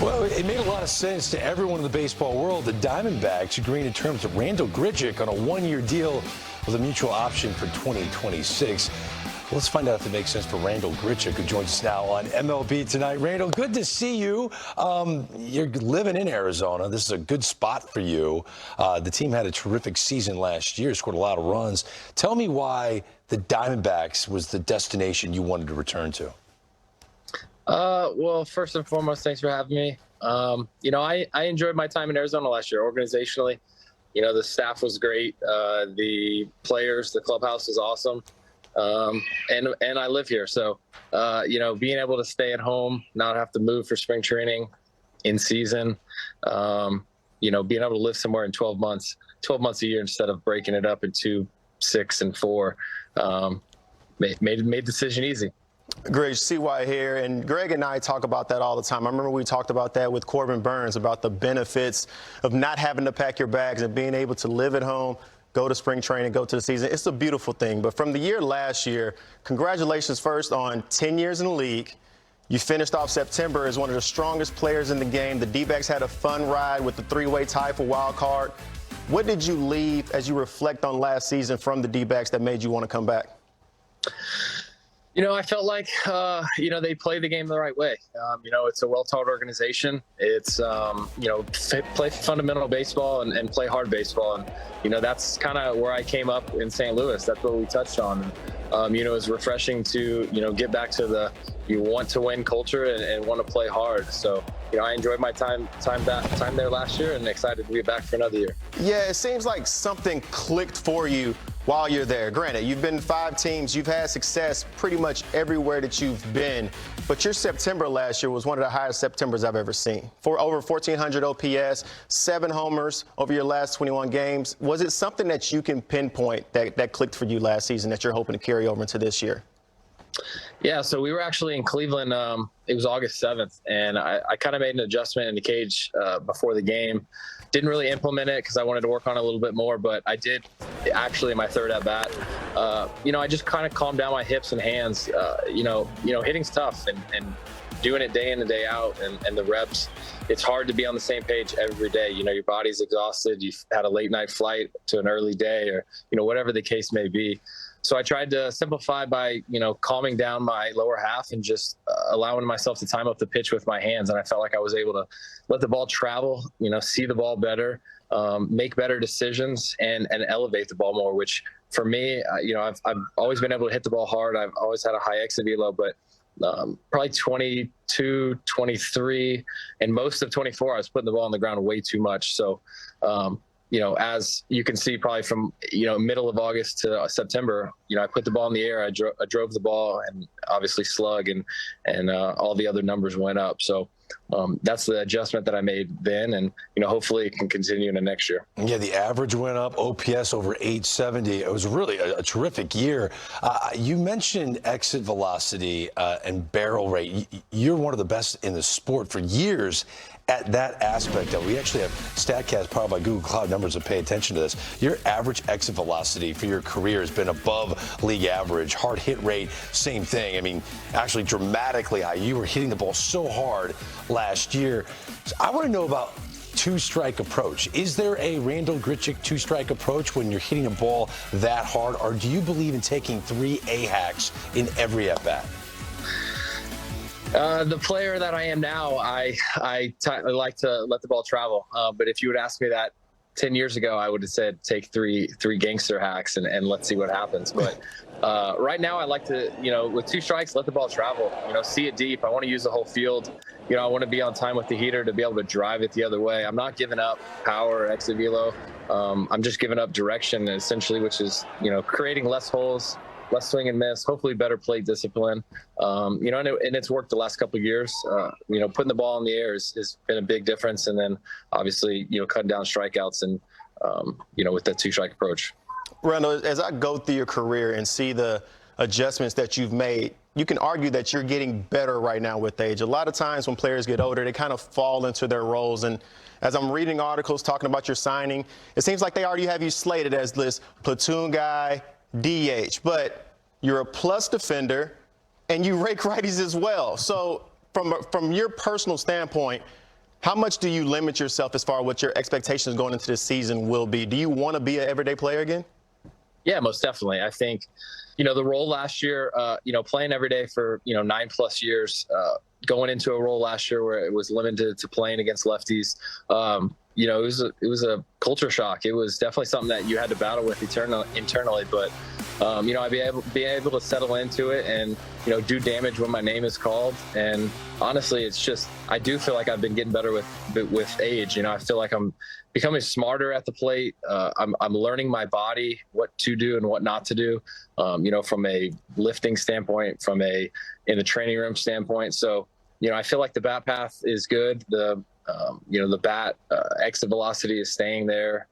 Well, it made a lot of sense to everyone in the baseball world. The Diamondbacks agreeing in terms of Randall Grichuk on a one-year deal with a mutual option for 2026. Let's find out if it makes sense for Randall Grichuk, who joins us now on MLB Tonight. Randall, good to see you. You're living in Arizona. This is a good spot for you. The team had a terrific season last year, scored a lot of runs. Tell me why the Diamondbacks was the destination you wanted to return to. Well, first and foremost, thanks for having me. I enjoyed my time in Arizona last year organizationally. The staff was great. The players, the clubhouse was awesome. And I live here. So, being able to stay at home, not have to move for spring training in season, being able to live somewhere in 12 months a year instead of breaking it up into 6 and 4, made the decision easy. Greg, CY here, and Greg and I talk about that all the time. I remember we talked about that with Corbin Burns, about the benefits of not having to pack your bags and being able to live at home, go to spring training, go to the season. It's a beautiful thing. But from the year last year, congratulations first on 10 years in the league. You finished off September as one of the strongest players in the game. The D-backs had a fun ride with the three-way tie for wild card. What did you leave as you reflect on last season from the D-backs that made you want to come back? I felt like, they play the game the right way. It's a well-taught organization. It's, play fundamental baseball and play hard baseball. And, that's kind of where I came up in St. Louis. That's what we touched on. It's refreshing to, get back to the you want to win culture and want to play hard. So, I enjoyed my time there last year and excited to be back for another year. Yeah, it seems like something clicked for you while you're there. Granted, you've been 5 teams. You've had success pretty much everywhere that you've been. But your September last year was one of the highest Septembers I've ever seen. For over 1,400 OPS, 7 homers over your last 21 games. Was it something that you can pinpoint that clicked for you last season that you're hoping to carry over into this year? Yeah, so we were actually in Cleveland. It was August 7th, and I kind of made an adjustment in the cage before the game. Didn't really implement it because I wanted to work on it a little bit more, but I did actually in my third at bat. I just kind of calmed down my hips and hands. Hitting's tough, and doing it day in and day out, and the reps. It's hard to be on the same page every day. Your body's exhausted. You've had a late night flight to an early day, or whatever the case may be. So I tried to simplify by, calming down my lower half and just allowing myself to time up the pitch with my hands. And I felt like I was able to let the ball travel, see the ball better, make better decisions, and elevate the ball more, which for me, I've always been able to hit the ball hard. I've always had a high exit velo, but probably 22, 23, and most of 24, I was putting the ball on the ground way too much. So, as you can see probably from, middle of August to September, I put the ball in the air. I drove the ball and obviously slug and all the other numbers went up. So that's the adjustment that I made then. And, hopefully it can continue into next year. Yeah, the average went up, OPS over 870. It was really a terrific year. You mentioned exit velocity and barrel rate. You're one of the best in the sport for years at that aspect of it. We actually have StatCast powered by Google Cloud numbers to pay attention to this. Your average exit velocity for your career has been above league average. Hard hit rate, same thing. I mean, actually dramatically high. You were hitting the ball so hard last year. So I want to know about two-strike approach. Is there a Randall Grichuk two-strike approach when you're hitting a ball that hard, or do you believe in taking 3 A-hacks in every at-bat? The player that I am now, I like to let the ball travel. But if you would ask me that 10 years ago, I would have said take three gangster hacks and let's see what happens. But right now, I like to, with 2 strikes, let the ball travel. See it deep. I want to use the whole field. I want to be on time with the heater to be able to drive it the other way. I'm not giving up power or exit velo. I'm just giving up direction, essentially, which is, creating less holes, less swing and miss, hopefully better plate discipline. And it's worked the last couple of years. Putting the ball in the air has been a big difference. And then obviously, cutting down strikeouts and, with that 2-strike approach. Randall, as I go through your career and see the adjustments that you've made, you can argue that you're getting better right now with age. A lot of times when players get older, they kind of fall into their roles. And as I'm reading articles talking about your signing, it seems like they already have you slated as this platoon guy, DH, but you're a plus defender and you rake righties as well. So from your personal standpoint, How much do you limit yourself as far as what your expectations going into this season will be? Do you want to be an everyday player again? Yeah, most definitely. I think, the role last year, playing every day for, 9+ years, going into a role last year where it was limited to playing against lefties, it was a culture shock. It was definitely something that you had to battle with internally, but I'd be able to settle into it and, do damage when my name is called. And honestly, it's just, I do feel like I've been getting better with age. I feel like I'm becoming smarter at the plate. I'm learning my body, what to do and what not to do, from a lifting standpoint, in the training room standpoint. So, I feel like the bat path is good. The bat exit velocity is staying there.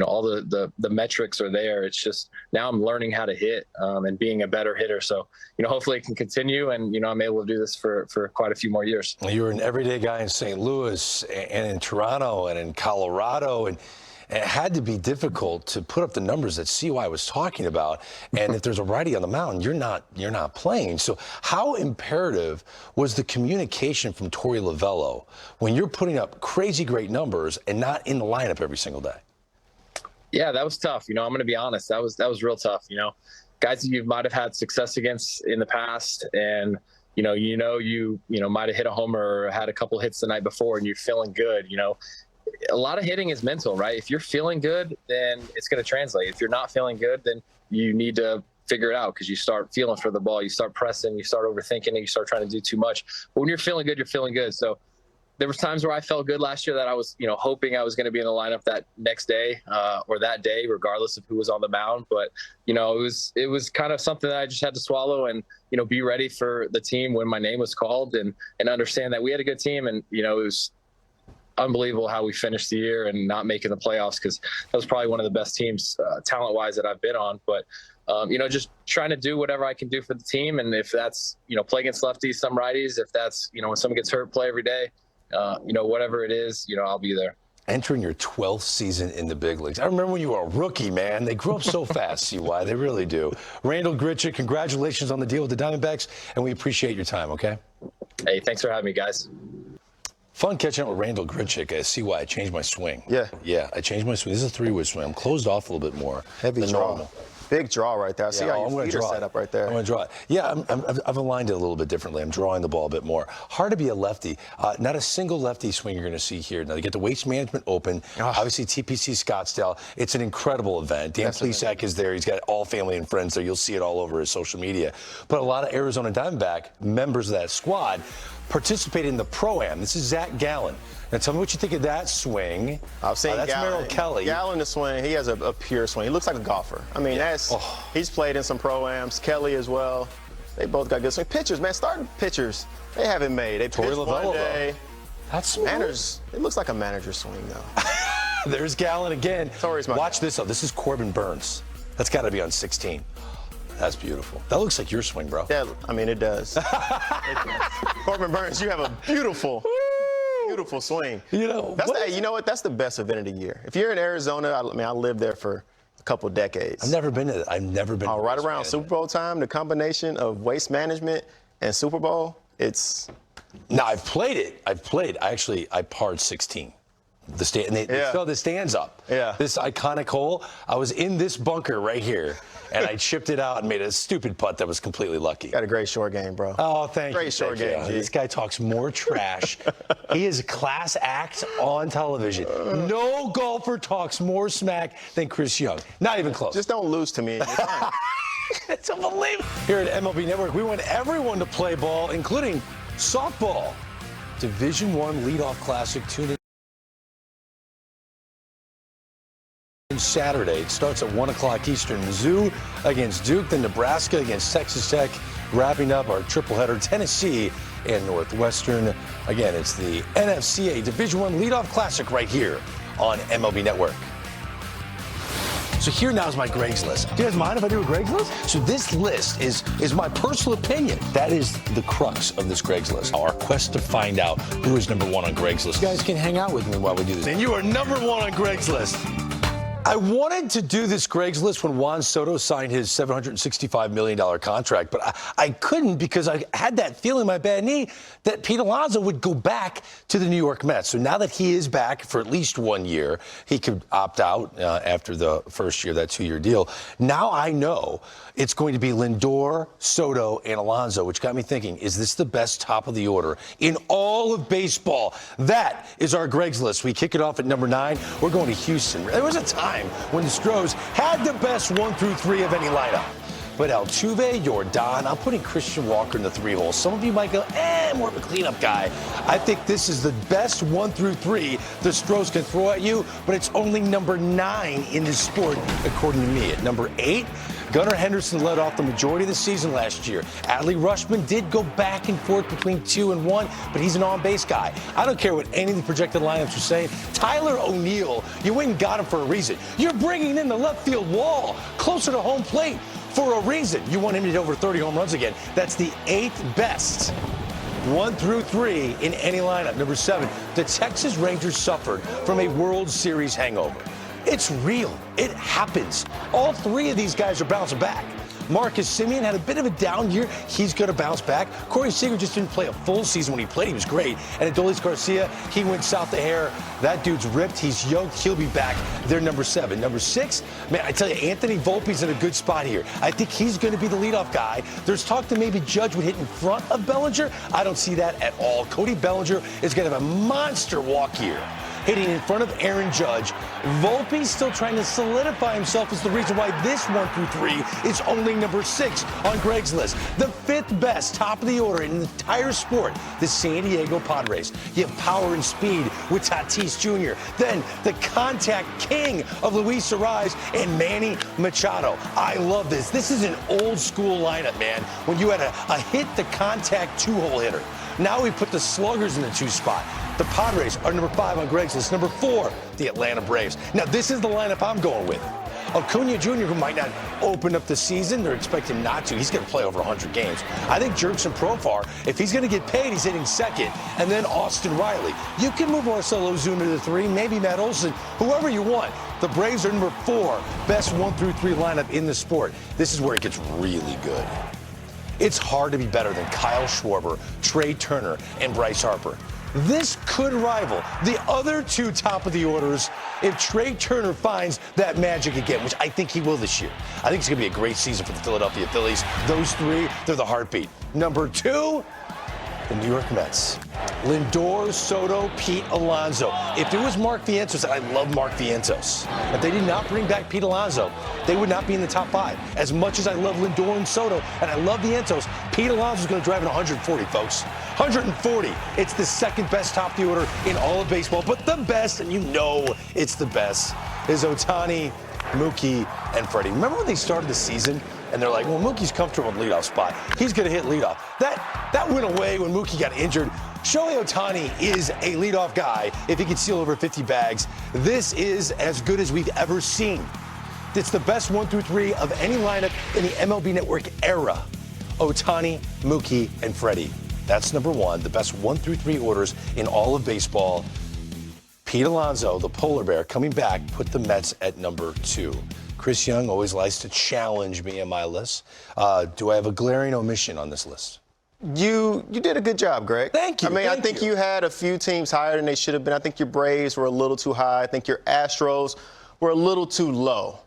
All the metrics are there. It's just now I'm learning how to hit and being a better hitter. So, hopefully it can continue and, I'm able to do this for quite a few more years. You were an everyday guy in St. Louis and in Toronto and in Colorado, and it had to be difficult to put up the numbers that CY was talking about. And if there's a righty on the mound, you're not playing. So how imperative was the communication from Torey Lovullo when you're putting up crazy great numbers and not in the lineup every single day? Yeah, that was tough. I'm going to be honest. That was real tough. Guys that you might have had success against in the past, and you might have hit a homer or had a couple hits the night before, and you're feeling good. A lot of hitting is mental, right? If you're feeling good, then it's going to translate. If you're not feeling good, then you need to figure it out because you start feeling for the ball, you start pressing, you start overthinking it, you start trying to do too much. But when you're feeling good, you're feeling good. So there was times where I felt good last year that I was, hoping I was going to be in the lineup that next day or that day, regardless of who was on the mound. But, it was kind of something that I just had to swallow and, be ready for the team when my name was called and understand that we had a good team. And, it was unbelievable how we finished the year and not making the playoffs because that was probably one of the best teams talent-wise that I've been on. But, just trying to do whatever I can do for the team. And if that's, play against lefties, some righties, if that's, when someone gets hurt, play every day. Whatever it is, I'll be there. Entering your 12th season in the big leagues. I remember when you were a rookie, man. They grow up so fast, CY. They really do. Randall Grichuk, congratulations on the deal with the Diamondbacks, and we appreciate your time, okay? Hey, thanks for having me, guys. Fun catching up with Randall Grichuk. CY, I changed my swing. Yeah, I changed my swing. This is a 3-wood swing. I'm closed off a little bit more. Heavy than draw. normal. Big draw right there. See how your feet are set up right there. I'm going to draw it. Yeah, I've aligned it a little bit differently. I'm drawing the ball a bit more. Hard to be a lefty. Not a single lefty swing you're going to see here. Now, they get the Waste Management Open. Obviously, TPC Scottsdale. It's an incredible event. Dan Plesac is there. He's got all family and friends there. You'll see it all over his social media. But a lot of Arizona Diamondback members of that squad participate in the Pro-Am. This is Zach Gallen. Now, tell me what you think of that swing. I've seen that's Gallen. Merrill Kelly. Gallen, the swing, he has a pure swing. He looks like a golfer. I mean, he's played in some Pro-Ams. Kelly as well. They both got good swing. Pitchers, man, starting pitchers, they haven't made. They pitched one day. That's manners. It looks like a manager swing, though. There's Gallen again. Watch this, though. This is Corbin Burns. That's got to be on 16. That's beautiful. That looks like your swing, bro. Yeah, I mean, it does. Corbin Burns, you have a beautiful swing. You know what? That's the best event of the year. If you're in Arizona, I lived there for a couple of decades. I've never been to that. I've never been. Right around Super Bowl time, the combination of Waste Management and Super Bowl, it's. Now I've played it. I parred 16. They throw the stands up. Yeah. This iconic hole. I was in this bunker right here, and I chipped it out and made a stupid putt that was completely lucky. Got a great short game, bro. Oh, thank you. Great short game, G. This guy talks more trash. He is a class act on television. No golfer talks more smack than Chris Young. Not even close. Just don't lose to me. You're fine. It's unbelievable. Here at MLB Network, we want everyone to play ball, including softball. Division I leadoff classic. Tune in Saturday. It starts at 1 o'clock Eastern. Mizzou against Duke, then Nebraska against Texas Tech. Wrapping up our tripleheader, Tennessee and Northwestern. Again, it's the NFCA Division I leadoff classic right here on MLB Network. So here now is my Greg's list. Do you guys mind if I do a Greg's list? So this list is my personal opinion. That is the crux of this Greg's list. Our quest to find out who is number one on Greg's list. You guys can hang out with me while we do this. And you are number one on Greg's list. I wanted to do this Greg's List when Juan Soto signed his $765 million contract, but I couldn't because I had that feeling in my bad knee that Pete Alonso would go back to the New York Mets. So now that he is back for at least 1 year, he could opt out after the first year, that 2-year deal. Now I know it's going to be Lindor, Soto, and Alonso, which got me thinking, is this the best top of the order in all of baseball? That is our Greg's List. We kick it off at number 9. We're going to Houston. There was a time when the Stros had the best 1 through 3 of any lineup. But Altuve, Jordan, I'm putting Christian Walker in the 3-hole. Some of you might go, more of a cleanup guy. I think this is the best 1 through 3 the Stros can throw at you, but it's only number 9 in this sport, according to me. At number 8, Gunnar Henderson led off the majority of the season last year. Adley Rutschman did go back and forth between 2 and 1, but he's an on-base guy. I don't care what any of the projected lineups are saying. Tyler O'Neill, you went and got him for a reason. You're bringing in the left field wall closer to home plate for a reason. You want him to hit over 30 home runs again. That's the 8th best 1 through 3 in any lineup. Number 7, the Texas Rangers suffered from a World Series hangover. It's real. It happens. All 3 of these guys are bouncing back. Marcus Semien had a bit of a down year. He's going to bounce back. Corey Seager just didn't play a full season when he played. He was great. And Adolis Garcia, he went south the hair. That dude's ripped. He's yoked. He'll be back. They're number 7. Number 6, man, I tell you, Anthony Volpe's in a good spot here. I think he's going to be the leadoff guy. There's talk that maybe Judge would hit in front of Bellinger. I don't see that at all. Cody Bellinger is going to have a monster walk here, hitting in front of Aaron Judge. Volpe's still trying to solidify himself as the reason why this 1 through 3 is only number 6 on Greg's List. The 5th best top of the order in the entire sport, the San Diego Padres. You have power and speed with Tatis Jr. Then the contact king of Luis Arraez and Manny Machado. I love this. This is an old school lineup, man, when you had a hit the contact 2-hole hitter. Now we put the sluggers in the 2 spot. The Padres are number 5 on Greg's List. Number 4, the Atlanta Braves. Now, this is the lineup I'm going with. Acuna Jr., who might not open up the season, they're expecting not to. He's going to play over 100 games. I think Jerkson Profar, if he's going to get paid, he's hitting 2nd. And then Austin Riley. You can move Marcelo Ozuna to the 3, maybe Matt Olson, whoever you want. The Braves are number 4, best 1 through 3 lineup in the sport. This is where it gets really good. It's hard to be better than Kyle Schwarber, Trey Turner, and Bryce Harper. This could rival the other 2 top of the orders if Trey Turner finds that magic again, which I think he will this year. I think it's going to be a great season for the Philadelphia Phillies. Those 3, they're the heartbeat. Number 2, the New York Mets. Lindor, Soto, Pete Alonso. If it was Mark Vientos, and I love Mark Vientos, if they did not bring back Pete Alonso, they would not be in the top 5. As much as I love Lindor and Soto, and I love Vientos, Pete Alonso is going to drive in 140, folks. 140. It's the 2nd best top of the order in all of baseball, but the best, and you know it's the best, is Ohtani, Mookie, and Freddie. Remember when they started the season? And they're like, well, Mookie's comfortable in the leadoff spot. He's going to hit leadoff. That went away when Mookie got injured. Shohei Ohtani is a leadoff guy if he can steal over 50 bags. This is as good as we've ever seen. It's the best 1 through 3 of any lineup in the MLB Network era. Ohtani, Mookie, and Freddie. That's number 1, the best 1 through 3 orders in all of baseball. Pete Alonso, the polar bear, coming back, put the Mets at number 2. Chris Young always likes to challenge me on my list. Do I have a glaring omission on this list? You did a good job, Greg. Thank you. I think you had a few teams higher than they should have been. I think your Braves were a little too high. I think your Astros were a little too low.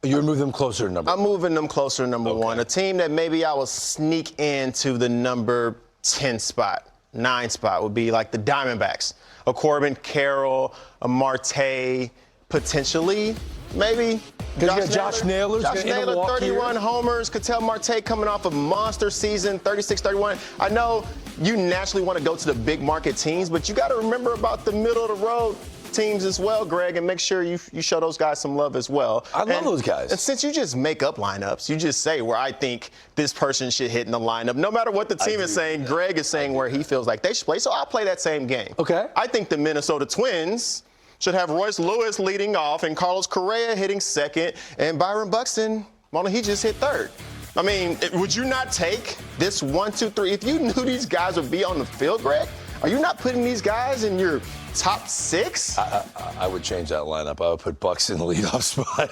You're moving them closer to number 1. I'm moving them closer to number 1. A team that maybe I will sneak into the number 10 spot, 9 spot would be like the Diamondbacks. A Corbin Carroll, a Marte, potentially, maybe. Josh Naylor, 31 homers. Ketel Marte coming off a monster season, 36-31. I know you naturally want to go to the big market teams, but you got to remember about the middle of the road teams as well, Greg, and make sure you show those guys some love as well. I love those guys. And since you just make up lineups, you just say where I think this person should hit in the lineup. No matter what the team is saying, Greg is saying where he feels like they should play. So I'll play that same game. Okay. I think the Minnesota Twins should have Royce Lewis leading off and Carlos Correa hitting 2nd and Byron Buxton, well, he just hit 3rd. I mean, would you not take this 1, 2, 3? If you knew these guys would be on the field, Greg, are you not putting these guys in your top 6? I would change that lineup. I would put Bucks in the leadoff spot.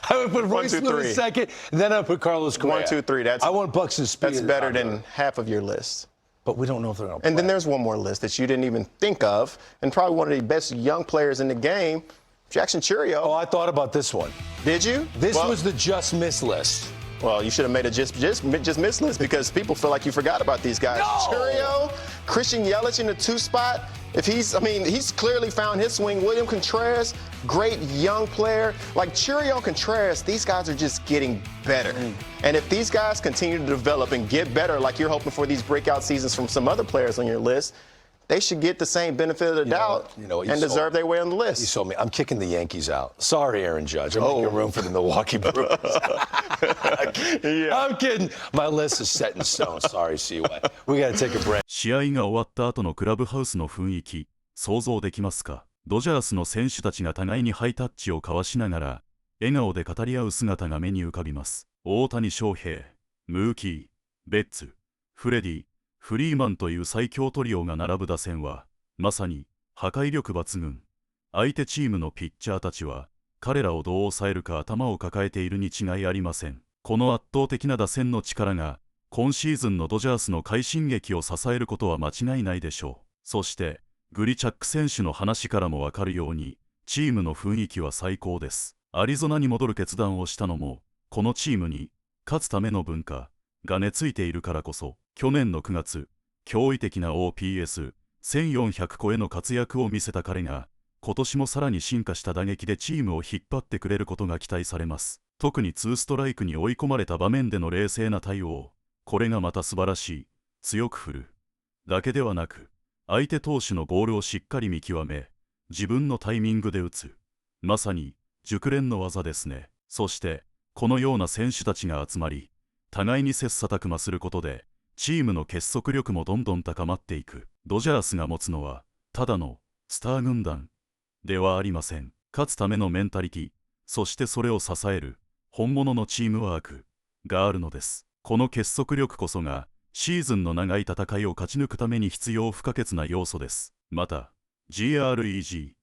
I would put Royce Lewis second, and then I would put Carlos Correa. 1, 2, 3. I want Bucks and Speed. That's better than half of your list. But we don't know if they're going to play. And then there's one more list that you didn't even think of, and probably one of the best young players in the game, Jackson Churio. Oh, I thought about this one. Did you? This was the just miss list. Well, you should have made a just miss list because people feel like you forgot about these guys. No! Churio, Christian Yelich in the 2 spot. If he's clearly found his swing. William Contreras, great young player. Like Churio and Contreras, these guys are just getting better. And if these guys continue to develop and get better, like you're hoping for these breakout seasons from some other players on your list, they should get the same benefit of the doubt and deserve their way on the list. You sold me. I'm kicking the Yankees out. Sorry, Aaron Judge. I'm making room for the Milwaukee Brewers. I'm kidding. My list is set in stone. Sorry, CY. We got to take a break. 試合が終わった後のクラブハウスの雰囲気、想像できますか？ドジャースの選手たちが互いにハイタッチを交わしながら、笑顔で語り合う姿が目に浮かびます。大谷翔平、ムーキー、ベッツ、フレディ、フリーマンという最強トリオが並ぶ打線は、まさに破壊力抜群。相手チームのピッチャーたちは、彼らをどう抑えるか頭を抱えているに違いありません。この圧倒的な打線の力が、今シーズンのドジャースの快進撃を支えることは間違いないでしょう。そして、グリチャック選手の話からもわかるように、チームの雰囲気は最高です。アリゾナに戻る決断をしたのも、このチームに勝つための文化が根付いているからこそ、去年の9月、驚異的な OPS1400 超えの活躍を見せた彼が、今年もさらに進化した打撃でチームを引っ張ってくれることが期待されます。特に2ストライクに追い込まれた場面での冷静な対応、これがまた素晴らしい。強く振るだけではなく、相手投手のボールをしっかり見極め、自分のタイミングで打つ。まさに熟練の技ですね。そして、このような選手たちが集まり、互いに切磋琢磨することで、チームの結束力もどんどん高まっていく。ドジャースが持つのは、ただのスター軍団ではありません。勝つためのメンタリティ、そしてそれを支える本物のチームワークがあるのです。この結束力こそが、シーズンの長い戦いを勝ち抜くために必要不可欠な要素です。また、GREG、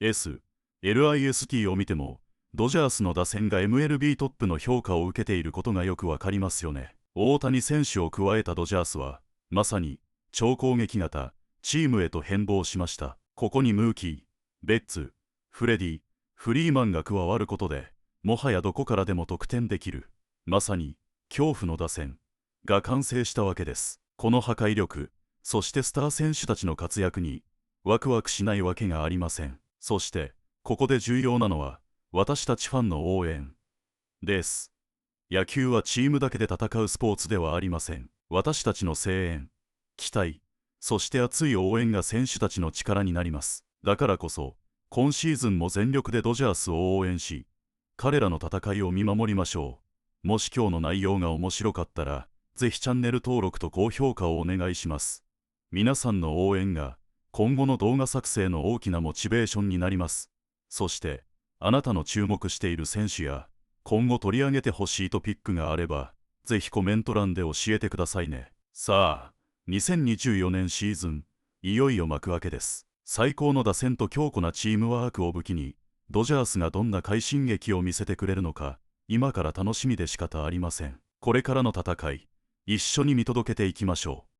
S、LIST を見ても、ドジャースの打線が MLB トップの評価を受けていることがよくわかりますよね。大谷選手を加えたドジャースは、まさに超攻撃型チームへと変貌しました。ここにムーキー、ベッツ、フレディ、フリーマンが加わることで、もはやどこからでも得点できる。まさに恐怖の打線が完成したわけです。この破壊力、そしてスター選手たちの活躍にワクワクしないわけがありません。そして、ここで重要なのは、私たちファンの応援です。野球はチームだけで戦うスポーツではありません。私たちの声援、期待、そして熱い応援が選手たちの力になります。だからこそ、今シーズンも全力でドジャースを応援し、彼らの戦いを見守りましょう。もし今日の内容が面白かったら、ぜひチャンネル登録と高評価をお願いします。皆さんの応援が今後の動画作成の大きなモチベーションになります。そして、あなたの注目している選手や、今後取り上げてほしいトピックがあれば、ぜひコメント欄で教えてくださいね。さあ、2024年シーズン、いよいよ幕開けです。最高の打線と強固なチームワークを武器に、ドジャースがどんな快進撃を見せてくれるのか、今から楽しみで仕方ありません。これからの戦い、一緒に見届けていきましょう。